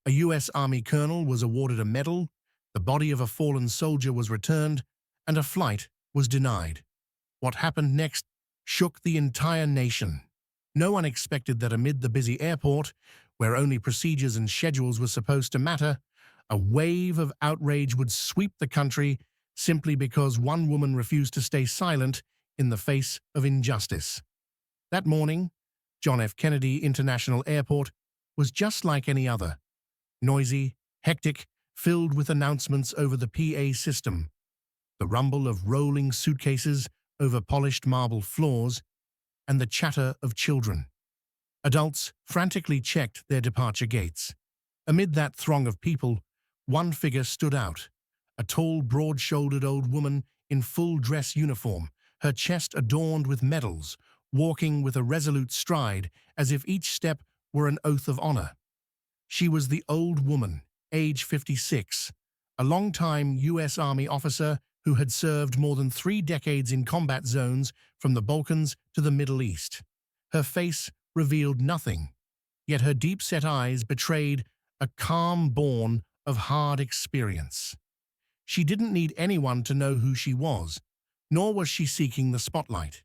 A U.S. Army colonel was awarded a medal, the body of a fallen soldier was returned, and a flight was denied. What happened next shook the entire nation. No one expected that amid the busy airport, where only procedures and schedules were supposed to matter, a wave of outrage would sweep the country simply because one woman refused to stay silent in the face of injustice. That morning, John F. Kennedy International Airport was just like any other. Noisy, hectic, filled with announcements over the PA system, the rumble of rolling suitcases over polished marble floors, and the chatter of children. Adults frantically checked their departure gates. Amid that throng of people, one figure stood out, a tall, broad-shouldered old woman in full dress uniform, her chest adorned with medals, walking with a resolute stride as if each step were an oath of honor. She was the old woman, age 56, a long-time U.S. Army officer who had served more than 3 decades in combat zones from the Balkans to the Middle East. Her face revealed nothing, yet her deep-set eyes betrayed a calm born of hard experience. She didn't need anyone to know who she was, nor was she seeking the spotlight.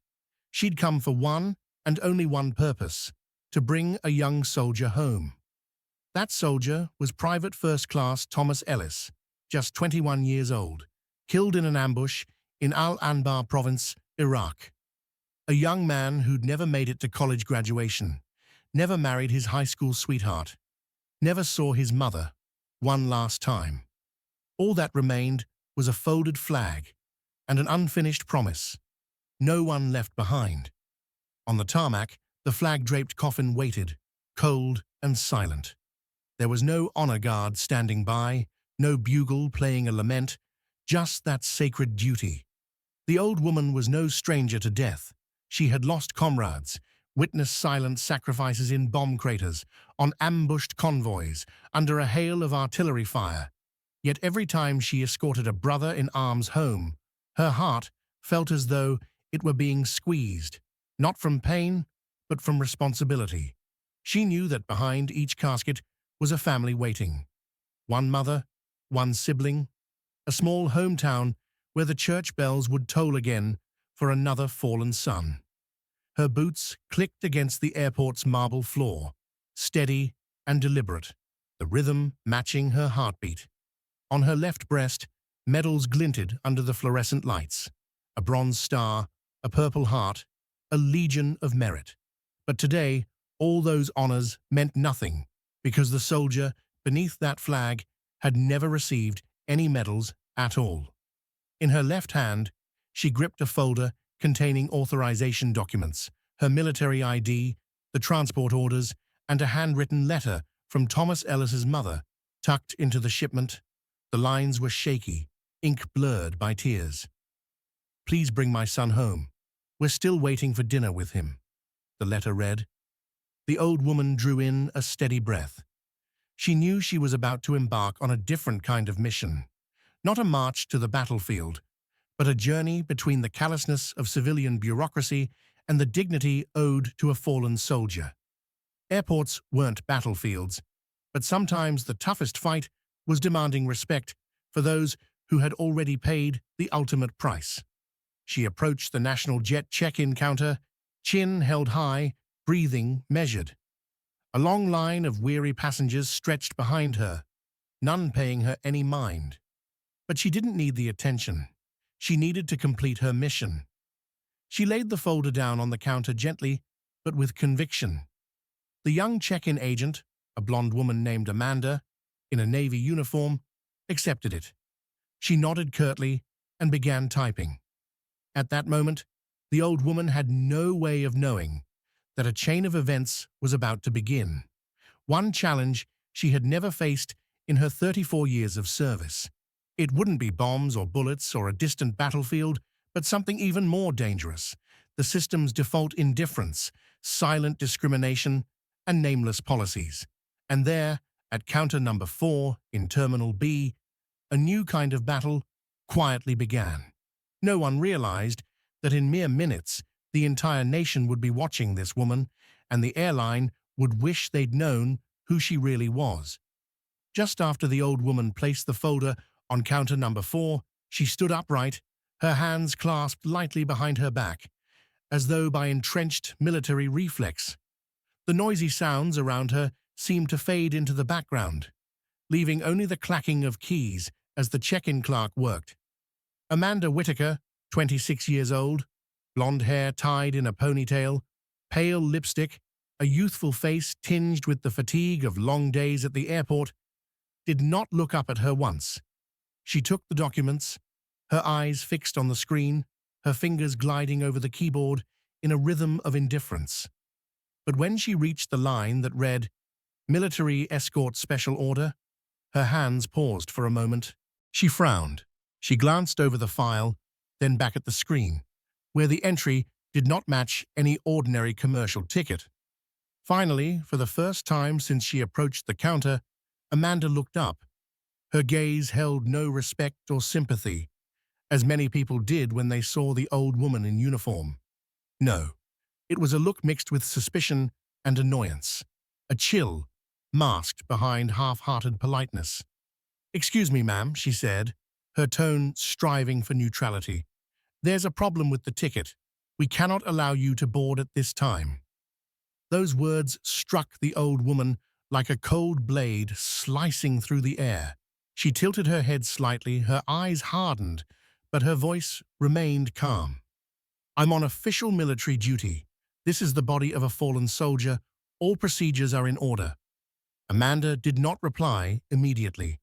She'd come for one and only one purpose: to bring a young soldier home. That soldier was Private First Class Thomas Ellis, just 21 years old, killed in an ambush in Al-Anbar province, Iraq. A young man who'd never made it to college graduation, never married his high school sweetheart, never saw his mother one last time. All that remained was a folded flag and an unfinished promise: no one left behind. On the tarmac, the flag-draped coffin waited, cold and silent. There was no honor guard standing by, no bugle playing a lament, just that sacred duty. The old woman was no stranger to death. She had lost comrades, witnessed silent sacrifices in bomb craters, on ambushed convoys, under a hail of artillery fire. Yet every time she escorted a brother in arms home, her heart felt as though it were being squeezed, not from pain, but from responsibility. She knew that behind each casket was a family waiting. One mother, one sibling, a small hometown where the church bells would toll again for another fallen son. Her boots clicked against the airport's marble floor, steady and deliberate, the rhythm matching her heartbeat. On her left breast, medals glinted under the fluorescent lights: a bronze star, a purple heart, a legion of merit. But today, all those honors meant nothing, because the soldier beneath that flag had never received any medals at all. In her left hand, she gripped a folder containing authorization documents, her military ID, the transport orders, and a handwritten letter from Thomas Ellis's mother, tucked into the shipment. The lines were shaky, ink blurred by tears. "Please bring my son home. We're still waiting for dinner with him," the letter read. The old woman drew in a steady breath. She knew she was about to embark on a different kind of mission, not a march to the battlefield, but a journey between the callousness of civilian bureaucracy and the dignity owed to a fallen soldier. Airports weren't battlefields, but sometimes the toughest fight was demanding respect for those who had already paid the ultimate price. She approached the national jet check-in counter, chin held high, breathing measured. A long line of weary passengers stretched behind her, none paying her any mind. But she didn't need the attention. She needed to complete her mission. She laid the folder down on the counter gently, but with conviction. The young check-in agent, a blonde woman named Amanda, in a Navy uniform, accepted it. She nodded curtly and began typing. At that moment, the old woman had no way of knowing that a chain of events was about to begin. One challenge she had never faced in her 34 years of service. It wouldn't be bombs or bullets or a distant battlefield, but something even more dangerous: the system's default indifference, silent discrimination, and nameless policies. And there, at counter number 4 in Terminal B, a new kind of battle quietly began. No one realized that in mere minutes, the entire nation would be watching this woman, and the airline would wish they'd known who she really was. Just after the old woman placed the folder on counter number 4, she stood upright, her hands clasped lightly behind her back, as though by entrenched military reflex. The noisy sounds around her seemed to fade into the background, leaving only the clacking of keys as the check-in clerk worked. Amanda Whitaker, 26 years old, blonde hair tied in a ponytail, pale lipstick, a youthful face tinged with the fatigue of long days at the airport, did not look up at her once. She took the documents, her eyes fixed on the screen, her fingers gliding over the keyboard in a rhythm of indifference. But when she reached the line that read, "Military Escort Special Order," her hands paused for a moment. She frowned. She glanced over the file, then back at the screen, where the entry did not match any ordinary commercial ticket. Finally, for the first time since she approached the counter, Amanda looked up. Her gaze held no respect or sympathy, as many people did when they saw the old woman in uniform. No, it was a look mixed with suspicion and annoyance, a chill masked behind half-hearted politeness. "Excuse me, ma'am," she said, her tone striving for neutrality. "There's a problem with the ticket. We cannot allow you to board at this time." Those words struck the old woman like a cold blade slicing through the air. She tilted her head slightly, her eyes hardened, but her voice remained calm. "I'm on official military duty. This is the body of a fallen soldier. All procedures are in order." Amanda did not reply immediately.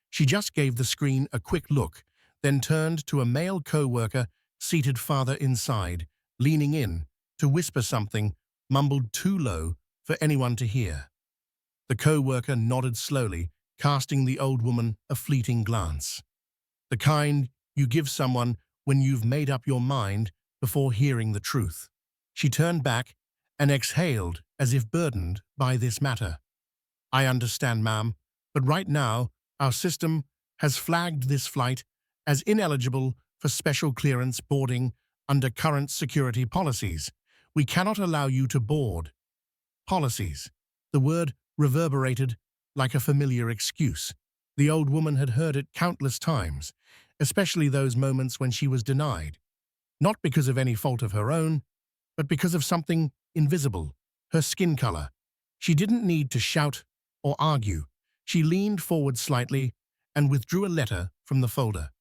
She just gave the screen a quick look, then turned to a male co-worker seated farther inside, leaning in to whisper something mumbled too low for anyone to hear. The co-worker nodded slowly, casting the old woman a fleeting glance. The kind you give someone when you've made up your mind before hearing the truth. She turned back and exhaled as if burdened by this matter. "I understand, ma'am, but right now our system has flagged this flight as ineligible for special clearance boarding under current security policies. We cannot allow you to board." Policies. The word reverberated like a familiar excuse. The old woman had heard it countless times, especially those moments when she was denied. Not because of any fault of her own, but because of something invisible, her skin color. She didn't need to shout or argue. She leaned forward slightly and withdrew a letter from the folder.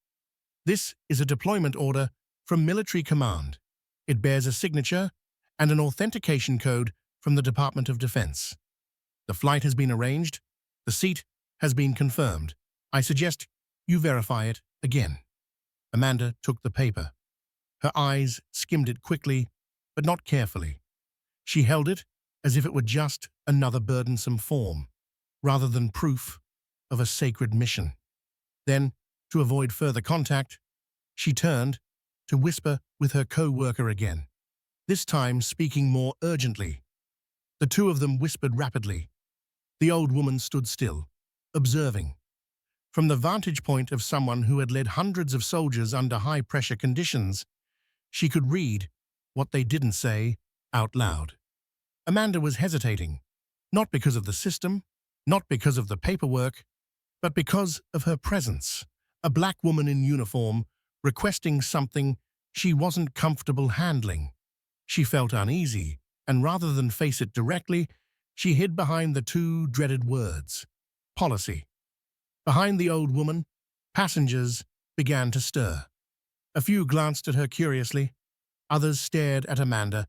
"This is a deployment order from Military Command. It bears a signature and an authentication code from the Department of Defense. The flight has been arranged. The seat has been confirmed. I suggest you verify it again." Amanda took the paper. Her eyes skimmed it quickly, but not carefully. She held it as if it were just another burdensome form, rather than proof of a sacred mission. Then, to avoid further contact, she turned to whisper with her co-worker again, this time speaking more urgently. The two of them whispered rapidly. The old woman stood still, observing. From the vantage point of someone who had led hundreds of soldiers under high-pressure conditions, she could read what they didn't say out loud. Amanda was hesitating, not because of the system, not because of the paperwork, but because of her presence, a black woman in uniform requesting something she wasn't comfortable handling. She felt uneasy, and rather than face it directly, she hid behind the two dreaded words, policy. Behind the old woman, passengers began to stir. A few glanced at her curiously, others stared at Amanda,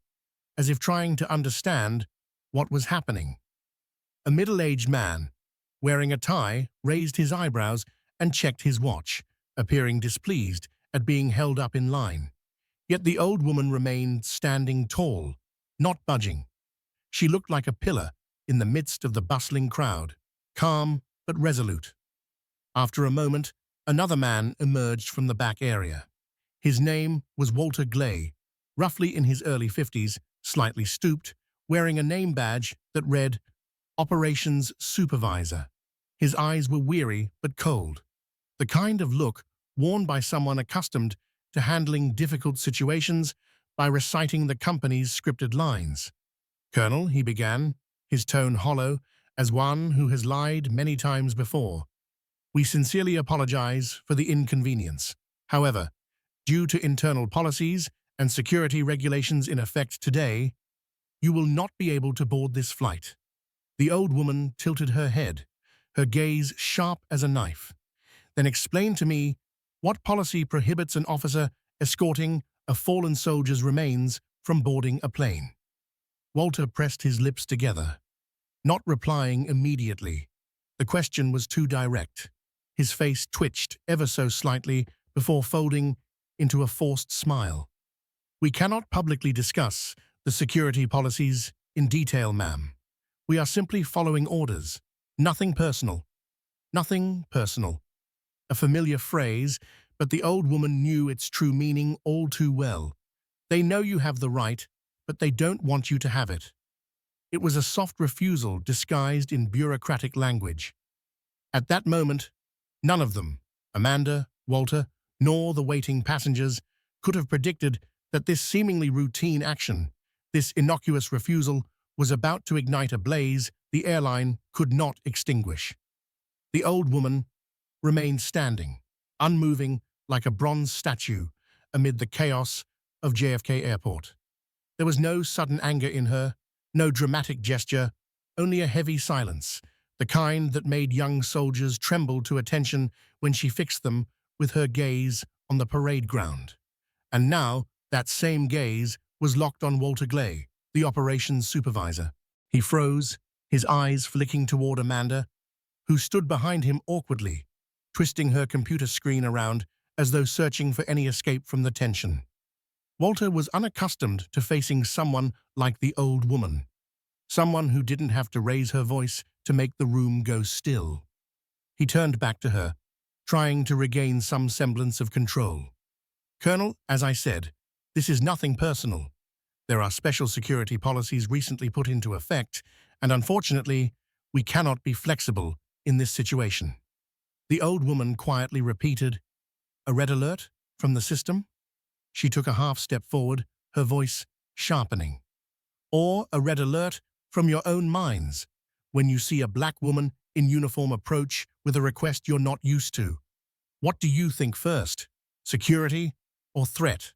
as if trying to understand what was happening. A middle-aged man, wearing a tie, raised his eyebrows and checked his watch, appearing displeased at being held up in line. Yet the old woman remained standing tall, not budging. She looked like a pillar in the midst of the bustling crowd, calm but resolute. After a moment, another man emerged from the back area. His name was Walter Glay, roughly in his early 50s, slightly stooped, wearing a name badge that read, Operations Supervisor. His eyes were weary but cold, the kind of look worn by someone accustomed to handling difficult situations by reciting the company's scripted lines. "Colonel," he began, his tone hollow, As one who has lied many times before, we sincerely apologize for the inconvenience. However, due to internal policies and security regulations in effect today, you will not be able to board this flight. The old woman tilted her head, her gaze sharp as a knife. Then explain to me what policy prohibits an officer escorting a fallen soldier's remains from boarding a plane. Walter pressed his lips together, not replying immediately. The question was too direct. His face twitched ever so slightly before folding into a forced smile. We cannot publicly discuss the security policies in detail, ma'am. We are simply following orders. Nothing personal. Nothing personal. A familiar phrase, but the old woman knew its true meaning all too well. They know you have the right, but they don't want you to have it. It was a soft refusal disguised in bureaucratic language. At that moment, none of them, Amanda, Walter, nor the waiting passengers, could have predicted that this seemingly routine action, this innocuous refusal, was about to ignite a blaze the airline could not extinguish. The old woman remained standing, unmoving like a bronze statue amid the chaos of JFK Airport. There was no sudden anger in her, no dramatic gesture, only a heavy silence, the kind that made young soldiers tremble to attention when she fixed them with her gaze on the parade ground. And now, that same gaze was locked on Walter Glay, the operations supervisor. He froze, his eyes flicking toward Amanda, who stood behind him awkwardly, twisting her computer screen around as though searching for any escape from the tension. Walter was unaccustomed to facing someone like the old woman, someone who didn't have to raise her voice to make the room go still. He turned back to her, trying to regain some semblance of control. "Colonel, as I said, this is nothing personal. There are special security policies recently put into effect, and unfortunately, we cannot be flexible in this situation." The old woman quietly repeated, "A red alert from the system?" She took a half step forward, her voice sharpening. "Or a red alert from your own minds, when you see a black woman in uniform approach with a request you're not used to. What do you think first, security or threat?"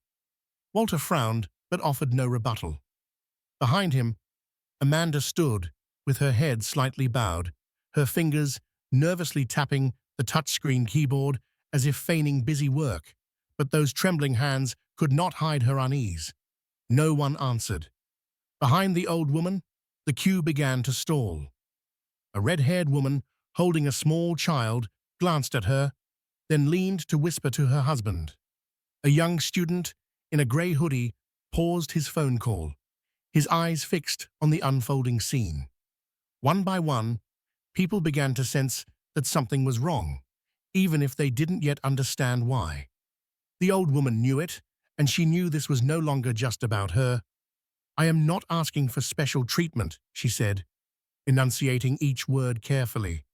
Walter frowned, but offered no rebuttal. Behind him, Amanda stood, with her head slightly bowed, her fingers nervously tapping the touchscreen keyboard as if feigning busy work, but those trembling hands could not hide her unease. No one answered. Behind the old woman, the queue began to stall. A red-haired woman, holding a small child, glanced at her, then leaned to whisper to her husband. A young student, in a grey hoodie, paused his phone call, his eyes fixed on the unfolding scene. One by one, people began to sense that something was wrong, even if they didn't yet understand why. The old woman knew it, and she knew this was no longer just about her. "I am not asking for special treatment," she said, enunciating each word carefully.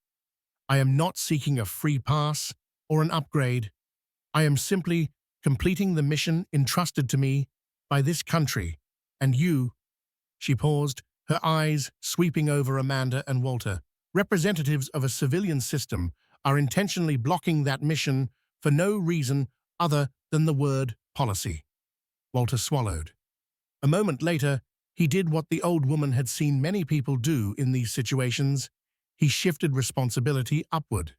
"I am not seeking a free pass or an upgrade. I am simply completing the mission entrusted to me by this country, and you." She paused, her eyes sweeping over Amanda and Walter. "Representatives of a civilian system are intentionally blocking that mission for no reason other than the word policy." Walter swallowed. A moment later, he did what the old woman had seen many people do in these situations. He shifted responsibility upward.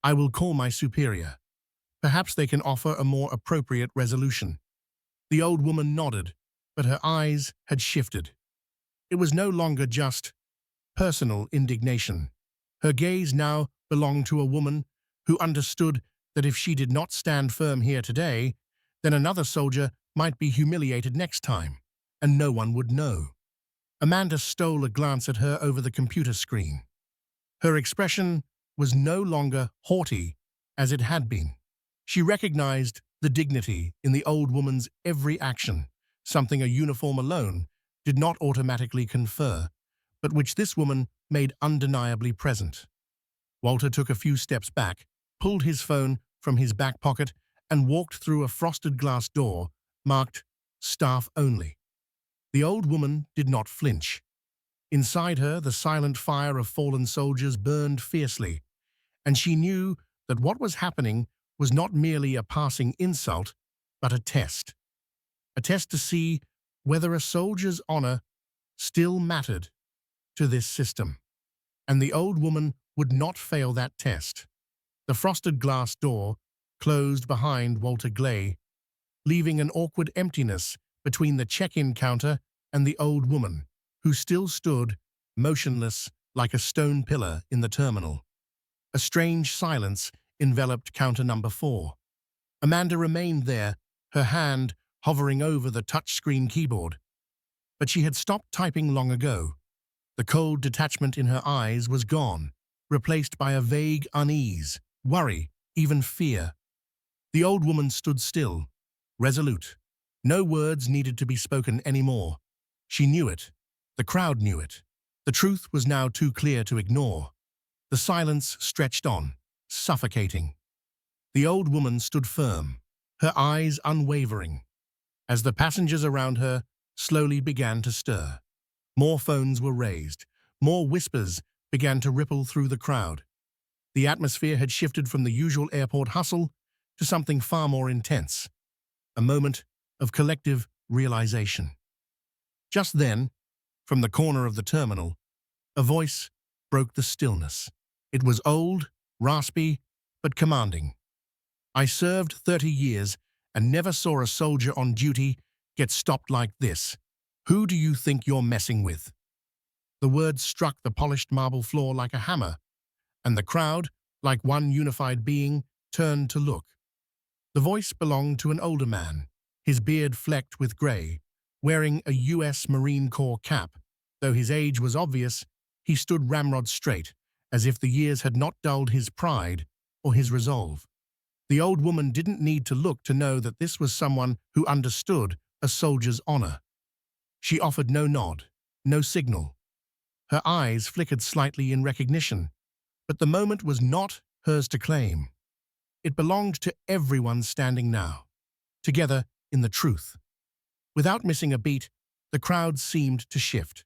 "I will call my superior. Perhaps they can offer a more appropriate resolution." The old woman nodded, but her eyes had shifted. It was no longer just personal indignation. Her gaze now belonged to a woman who understood that if she did not stand firm here today, then another soldier might be humiliated next time, and no one would know. Amanda stole a glance at her over the computer screen. Her expression was no longer haughty as it had been. She recognized the dignity in the old woman's every action, something a uniform alone did not automatically confer, but which this woman made undeniably present. Walter took a few steps back, pulled his phone from his back pocket, and walked through a frosted glass door marked "Staff Only." The old woman did not flinch. Inside her, the silent fire of fallen soldiers burned fiercely, and she knew that what was happening was not merely a passing insult, but a test. A test to see whether a soldier's honor still mattered to this system. And the old woman would not fail that test. The frosted glass door closed behind Walter Glay, leaving an awkward emptiness between the check-in counter and the old woman, who still stood, motionless like a stone pillar in the terminal. A strange silence enveloped counter number 4. Amanda remained there, her hand hovering over the touchscreen keyboard. But she had stopped typing long ago. The cold detachment in her eyes was gone, replaced by a vague unease, worry, even fear. The old woman stood still, resolute. No words needed to be spoken anymore. She knew it. The crowd knew it. The truth was now too clear to ignore. The silence stretched on, suffocating. The old woman stood firm, her eyes unwavering, as the passengers around her slowly began to stir. More phones were raised. More whispers began to ripple through the crowd. The atmosphere had shifted from the usual airport hustle to something far more intense. A moment of collective realization. Just then, from the corner of the terminal, a voice broke the stillness. It was old, raspy, but commanding. "I served 30 years and never saw a soldier on duty get stopped like this. Who do you think you're messing with?" The words struck the polished marble floor like a hammer, and the crowd, like one unified being, turned to look. The voice belonged to an older man, his beard flecked with gray, wearing a U.S. Marine Corps cap. Though his age was obvious, he stood ramrod straight, as if the years had not dulled his pride or his resolve. The old woman didn't need to look to know that this was someone who understood a soldier's honor. She offered no nod, no signal. Her eyes flickered slightly in recognition, but the moment was not hers to claim. It belonged to everyone standing now, together in the truth. Without missing a beat, the crowd seemed to shift.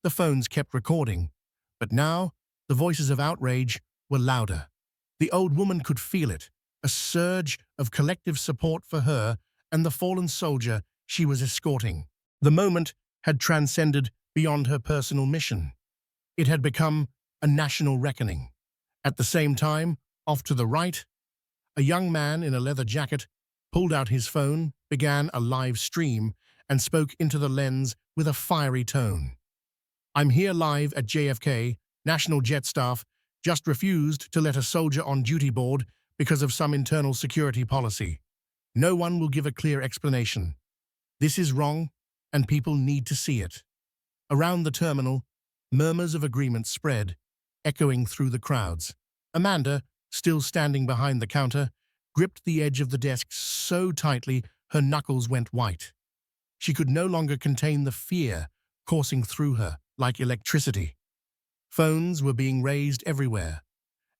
The phones kept recording, but now the voices of outrage were louder. The old woman could feel it, a surge of collective support for her and the fallen soldier she was escorting. The moment had transcended beyond her personal mission. It had become a national reckoning. At the same time, off to the right, a young man in a leather jacket pulled out his phone, began a live stream, and spoke into the lens with a fiery tone. "I'm here live at JFK. National Jet staff just refused to let a soldier on duty board because of some internal security policy. No one will give a clear explanation. This is wrong, and people need to see it." Around the terminal, murmurs of agreement spread, echoing through the crowds. Amanda, still standing behind the counter, gripped the edge of the desk so tightly her knuckles went white. She could no longer contain the fear coursing through her like electricity. Phones were being raised everywhere,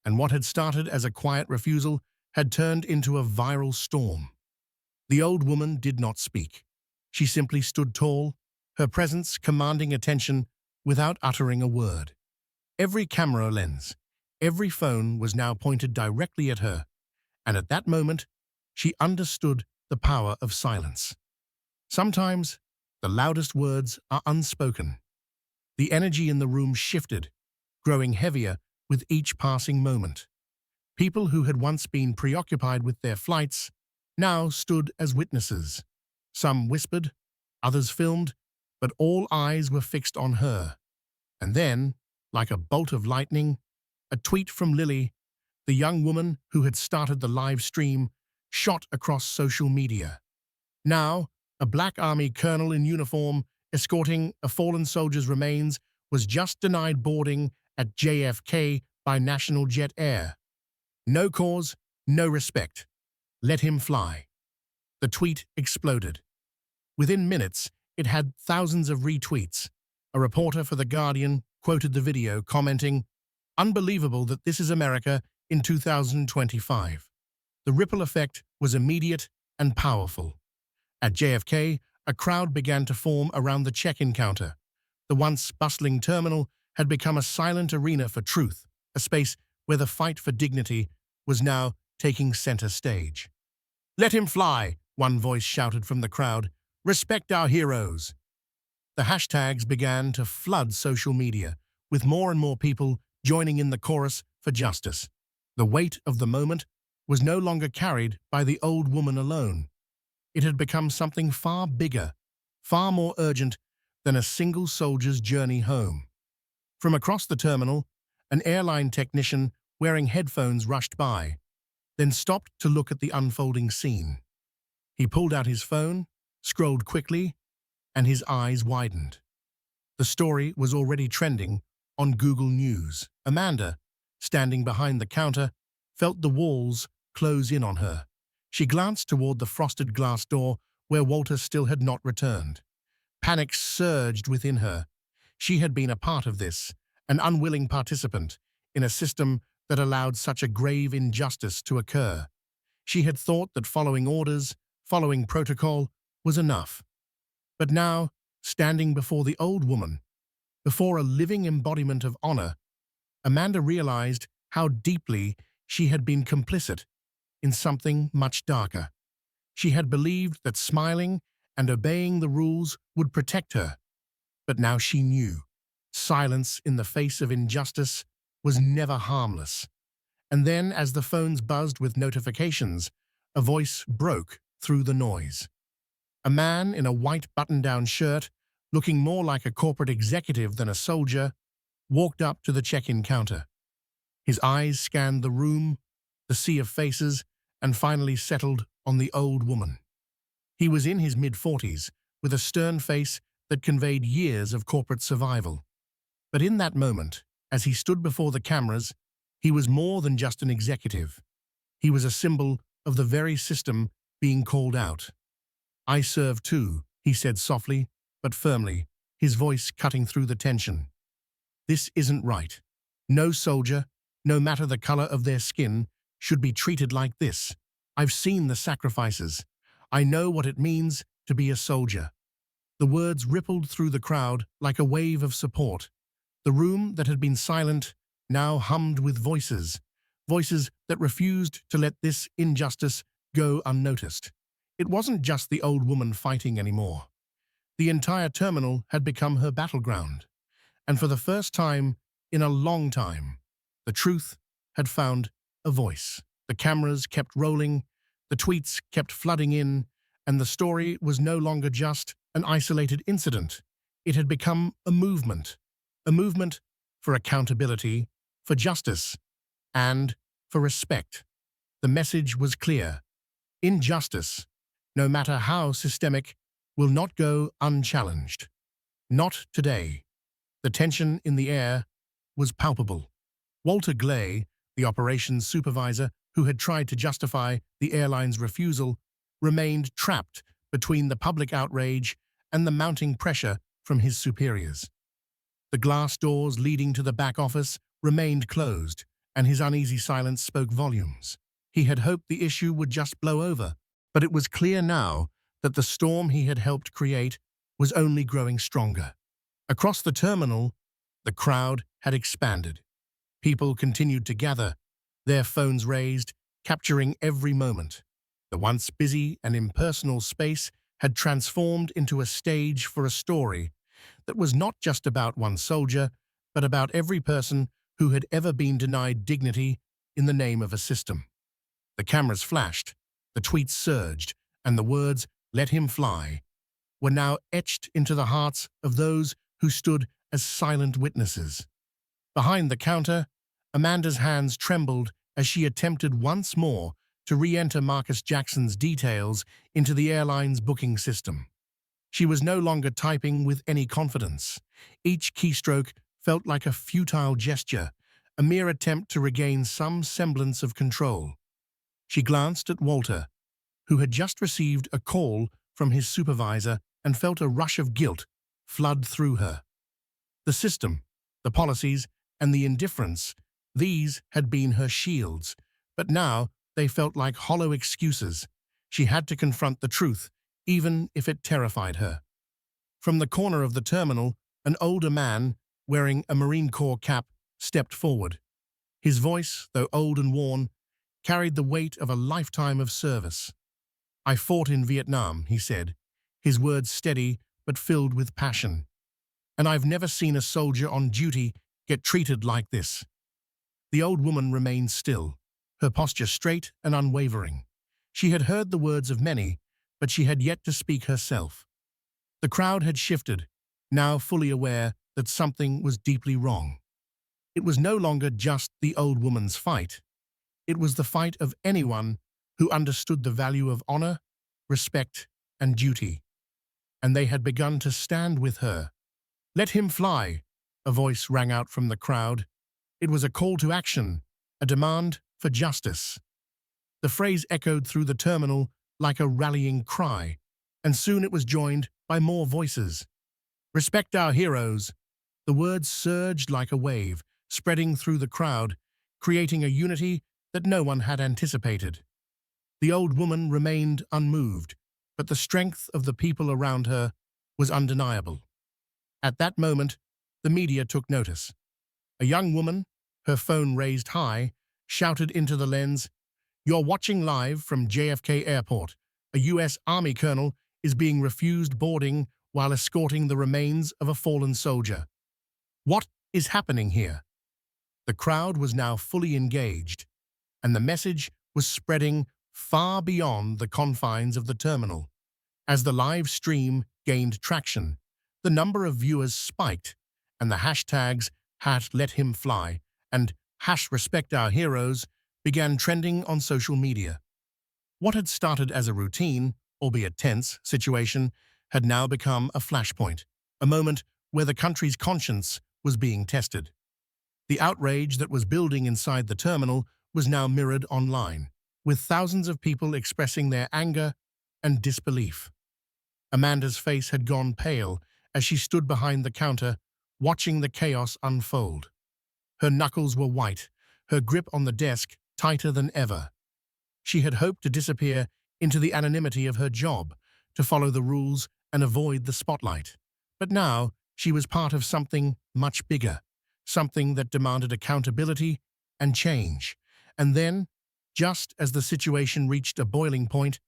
and what had started as a quiet refusal had turned into a viral storm. The old woman did not speak. She simply stood tall, her presence commanding attention without uttering a word. Every camera lens, every phone was now pointed directly at her, and at that moment, she understood the power of silence. Sometimes, the loudest words are unspoken. The energy in the room shifted, growing heavier with each passing moment. People who had once been preoccupied with their flights now stood as witnesses. Some whispered, others filmed, but all eyes were fixed on her. And then, like a bolt of lightning, a tweet from Lily, the young woman who had started the live stream, shot across social media. Now, a Black Army colonel in uniform escorting a fallen soldier's remains was just denied boarding at JFK by National Jet Air. No cause, no respect. Let him fly. The tweet exploded. Within minutes, it had thousands of retweets. A reporter for The Guardian quoted the video, commenting, "Unbelievable that this is America in 2025. The ripple effect was immediate and powerful. At JFK, a crowd began to form around the check-in counter. The once bustling terminal had become a silent arena for truth, a space where the fight for dignity was now taking center stage. "Let him fly," one voice shouted from the crowd. "Respect our heroes." The hashtags began to flood social media, with more and more people joining in the chorus for justice. The weight of the moment was no longer carried by the old woman alone. It had become something far bigger, far more urgent than a single soldier's journey home. From across the terminal, an airline technician wearing headphones rushed by, then stopped to look at the unfolding scene. He pulled out his phone, scrolled quickly, and his eyes widened. The story was already trending on Google News. Amanda, standing behind the counter, felt the walls close in on her. She glanced toward the frosted glass door where Walter still had not returned. Panic surged within her. She had been a part of this, an unwilling participant in a system that allowed such a grave injustice to occur. She had thought that following orders, following protocol, was enough. But now, standing before the old woman, before a living embodiment of honor, Amanda realized how deeply she had been complicit in something much darker. She had believed that smiling and obeying the rules would protect her, but now she knew silence in the face of injustice was never harmless. And then, as the phones buzzed with notifications, a voice broke through the noise. A man in a white button-down shirt, looking more like a corporate executive than a soldier, walked up to the check-in counter. His eyes scanned the room, the sea of faces, and finally settled on the old woman. He was in his mid-40s, with a stern face that conveyed years of corporate survival. But in that moment, as he stood before the cameras, he was more than just an executive. He was a symbol of the very system being called out. "I serve too," he said softly but firmly, his voice cutting through the tension. "This isn't right. No soldier, no matter the color of their skin, should be treated like this. I've seen the sacrifices. I know what it means to be a soldier." The words rippled through the crowd like a wave of support. The room that had been silent now hummed with voices, voices that refused to let this injustice go unnoticed. It wasn't just the old woman fighting anymore. The entire terminal had become her battleground. And for the first time in a long time, the truth had found a voice. The cameras kept rolling, the tweets kept flooding in, and the story was no longer just an isolated incident. It had become a movement for accountability, for justice, and for respect. The message was clear. Injustice, no matter how systemic, will not go unchallenged. Not today. The tension in the air was palpable. Walter Glay, the operations supervisor who had tried to justify the airline's refusal, remained trapped between the public outrage and the mounting pressure from his superiors. The glass doors leading to the back office remained closed, and his uneasy silence spoke volumes. He had hoped the issue would just blow over, but it was clear now that the storm he had helped create was only growing stronger. Across the terminal, the crowd had expanded. People continued to gather, their phones raised, capturing every moment. The once busy and impersonal space had transformed into a stage for a story that was not just about one soldier, but about every person who had ever been denied dignity in the name of a system. The cameras flashed, the tweets surged, and the words, "Let him fly," were now etched into the hearts of those who stood as silent witnesses. Behind the counter, Amanda's hands trembled as she attempted once more to re-enter Marcus Jackson's details into the airline's booking system. She was no longer typing with any confidence. Each keystroke felt like a futile gesture, a mere attempt to regain some semblance of control. She glanced at Walter, who had just received a call from his supervisor, and felt a rush of guilt flood through her. The system, the policies, and the indifference, these had been her shields, but now they felt like hollow excuses. She had to confront the truth, even if it terrified her. From the corner of the terminal, An older man, wearing a Marine Corps cap, stepped forward. His voice, though old and worn, carried the weight of a lifetime of service. "I fought in Vietnam," he said, his words steady but filled with passion. "And I've never seen a soldier on duty get treated like this." The old woman remained still, her posture straight and unwavering. She had heard the words of many, but she had yet to speak herself. The crowd had shifted, now fully aware that something was deeply wrong. It was no longer just the old woman's fight. It was the fight of anyone who understood the value of honor, respect, and duty. And they had begun to stand with her. "Let him fly," a voice rang out from the crowd. It was a call to action, a demand for justice. The phrase echoed through the terminal like a rallying cry, and soon it was joined by more voices. "Respect our heroes." The words surged like a wave, spreading through the crowd, creating a unity that no one had anticipated. The old woman remained unmoved, but the strength of the people around her was undeniable. At that moment, the media took notice. A young woman, her phone raised high, shouted into the lens, "You're watching live from JFK Airport. A U.S. Army colonel is being refused boarding while escorting the remains of a fallen soldier. What is happening here?" The crowd was now fully engaged, and the message was spreading far beyond the confines of the terminal. As the live stream gained traction, the number of viewers spiked, and the hashtags #LetHimFly and #RespectOurHeroes began trending on social media. What had started as a routine, albeit tense, situation had now become a flashpoint, a moment where the country's conscience was being tested. The outrage that was building inside the terminal was now mirrored online, with thousands of people expressing their anger and disbelief. Amanda's face had gone pale as she stood behind the counter, watching the chaos unfold. Her knuckles were white, her grip on the desk tighter than ever. She had hoped to disappear into the anonymity of her job, to follow the rules and avoid the spotlight. But now she was part of something much bigger, something that demanded accountability and change. And then, just as the situation reached a boiling point,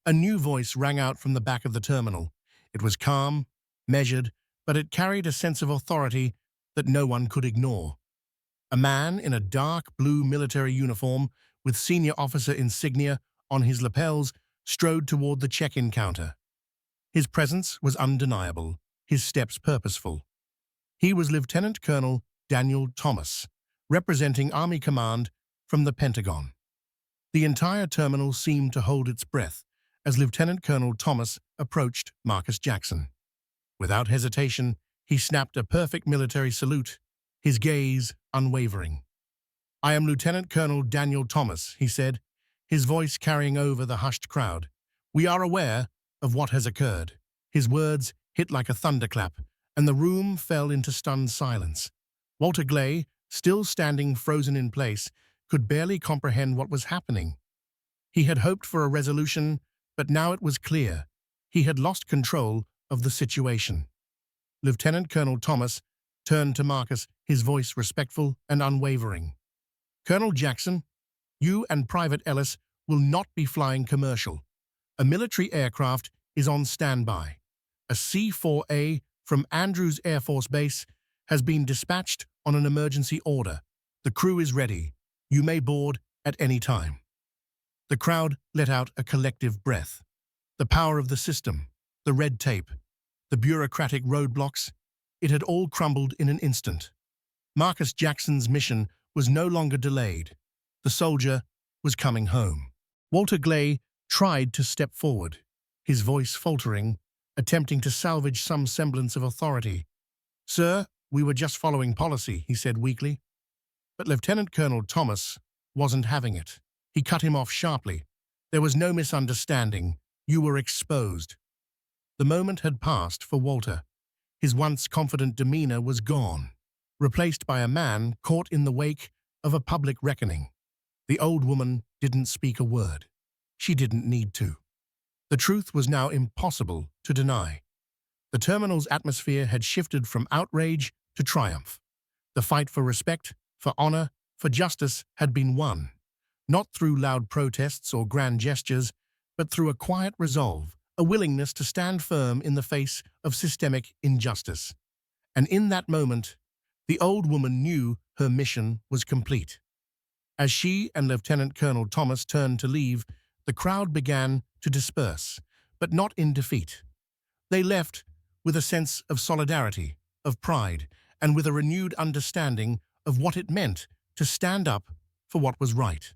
a new voice rang out from the back of the terminal. It was calm, measured, but it carried a sense of authority that no one could ignore. A man in a dark blue military uniform with senior officer insignia on his lapels strode toward the check-in counter. His presence was undeniable, his steps purposeful. He was Lieutenant Colonel Daniel Thomas, representing Army Command from the Pentagon. The entire terminal seemed to hold its breath as Lieutenant Colonel Thomas approached Marcus Jackson. Without hesitation, he snapped a perfect military salute, his gaze unwavering. "I am Lieutenant Colonel Daniel Thomas," he said, his voice carrying over the hushed crowd. "We are aware of what has occurred." His words hit like a thunderclap, and the room fell into stunned silence. Walter Glay, still standing frozen in place, could barely comprehend what was happening. He had hoped for a resolution, but now it was clear. He had lost control of the situation. Lieutenant Colonel Thomas turned to Marcus, his voice respectful and unwavering. "Colonel Jackson, you and Private Ellis will not be flying commercial. A military aircraft is on standby. A C-4A from Andrews Air Force Base has been dispatched on an emergency order. The crew is ready. You may board at any time." The crowd let out a collective breath. The power of the system, the red tape, the bureaucratic roadblocks, it had all crumbled in an instant. Marcus Jackson's mission was no longer delayed. The soldier was coming home. Walter Glay tried to step forward, his voice faltering, attempting to salvage some semblance of authority. "Sir, we were just following policy," he said weakly. But Lieutenant Colonel Thomas wasn't having it. He cut him off sharply. "There was no misunderstanding. You were exposed." The moment had passed for Walter. His once confident demeanor was gone, replaced by a man caught in the wake of a public reckoning. The old woman didn't speak a word. She didn't need to. The truth was now impossible to deny. The terminal's atmosphere had shifted from outrage to triumph. The fight for respect, for honor, for justice had been won, not through loud protests or grand gestures, but through a quiet resolve, a willingness to stand firm in the face of systemic injustice. And in that moment, the old woman knew her mission was complete. As she and Lieutenant Colonel Thomas turned to leave, the crowd began to disperse, but not in defeat. They left with a sense of solidarity, of pride, and with a renewed understanding of what it meant to stand up for what was right.